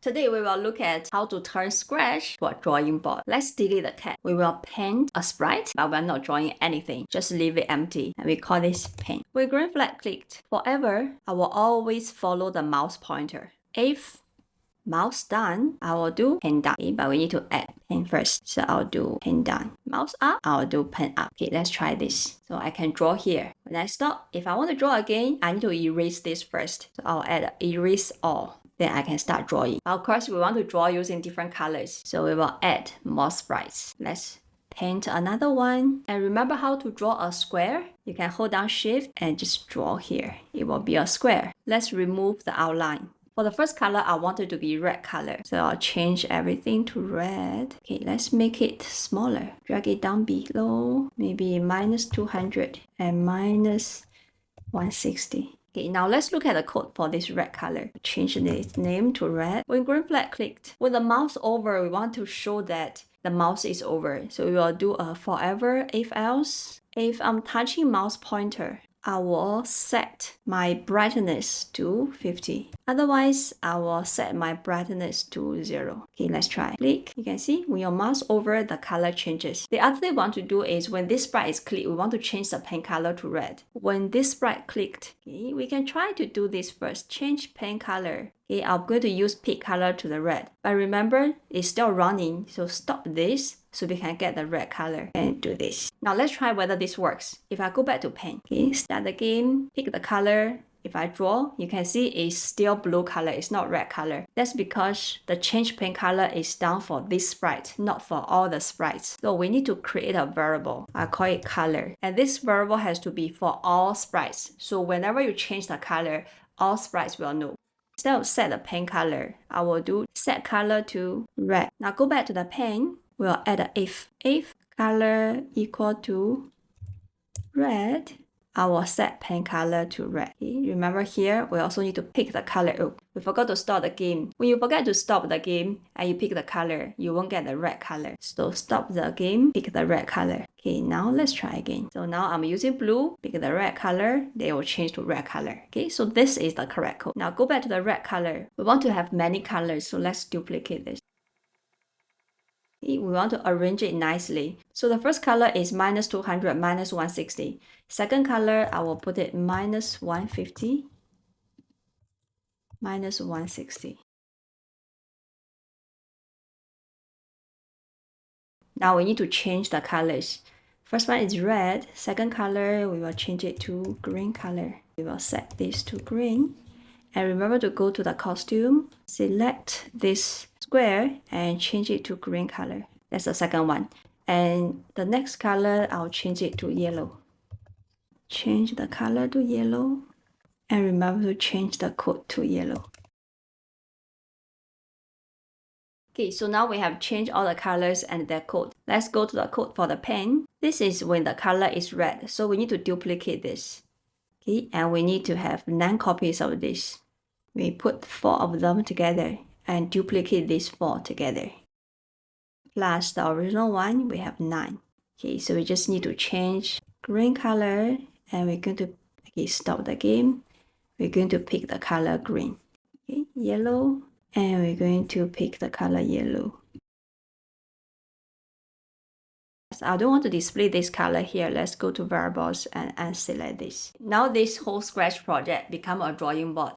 Today we will look at how to turn Scratch to a drawing board. Let's delete the cat. We will paint a sprite, but we're not drawing anything. Just leave it empty, and we call this paint. With green flag clicked, forever, I will always follow the mouse pointer. If mouse down, I will do pen down. Okay, but we need to add pen first. So I'll do pen down. Mouse up, I'll do pen up. Okay, let's try this. So I can draw here. When I stop, if I want to draw again, I need to erase this first. So I'll add erase all. Then I can start drawing. Of course, we want to draw using different colors. So we will add more sprites. Let's paint another one. And remember how to draw a square? You can hold down Shift and just draw here. It will be a square. Let's remove the outline. For the first color, I want it to be red color. So I'll change everything to red. Okay, let's make it smaller. Drag it down below, maybe -200 and -160. Okay, now let's look at the code for this red color. Change its name to red. When green flag clicked, with the mouse over, we want to show that the mouse is over. So we will do a forever if else. If I'm touching mouse pointer, I will set my brightness to 50. Otherwise, I will set my brightness to 0. Okay, let's try. Click. You can see when your mouse over, the color changes. The other thing we want to do is when this sprite is clicked, we want to change the pen color to red. When this sprite clicked, okay, we can try to do this first. Change pen color. Okay, I'm going to use pick color to the red. But remember, it's still running, so stop this so we can get the red color and do this. Now let's try whether this works. If I go back to pen, okay, start the game, pick the color. If I draw, you can see it's still blue color, it's not red color. That's because the change pen color is down for this sprite, not for all the sprites. So we need to create a variable. I call it color. And this variable has to be for all sprites. So whenever you change the color, all sprites will know. Instead of set the pen color, I will do set color to red. Now go back to the pen. We'll add an if. If color equal to red, I will set pen color to red. Okay, remember here, we also need to pick the color. Oh, we forgot to stop the game. When you forget to stop the game and you pick the color, you won't get the red color. So stop the game, pick the red color. Okay, now let's try again. So now I'm using blue, pick the red color, they will change to red color. Okay, so this is the correct code. Now go back to the red color. We want to have many colors, so let's duplicate this. We want to arrange it nicely. So the first color is -200, -160. Second color, I will put it -150, -160. Now we need to change the colors. First one is red. Second color, we will change it to green color. We will set this to green. And remember to go to the costume, select this square and change it to green color. That's the second one. And the next color, I'll change it to yellow. Change the color to yellow. And remember to change the code to yellow. Okay, so now we have changed all the colors and their code. Let's go to the code for the pen. This is when the color is red, so we need to duplicate this. Okay, and we need to have 9 copies of this. We put 4 of them together and duplicate these 4 together. Plus the original one, we have 9. Okay, so we just need to change green color and we're going to stop the game. We're going to pick the color green. Okay, yellow, and we're going to pick the color yellow. I don't want to display this color here. Let's go to variables and select this. Now this whole Scratch project become a drawing board.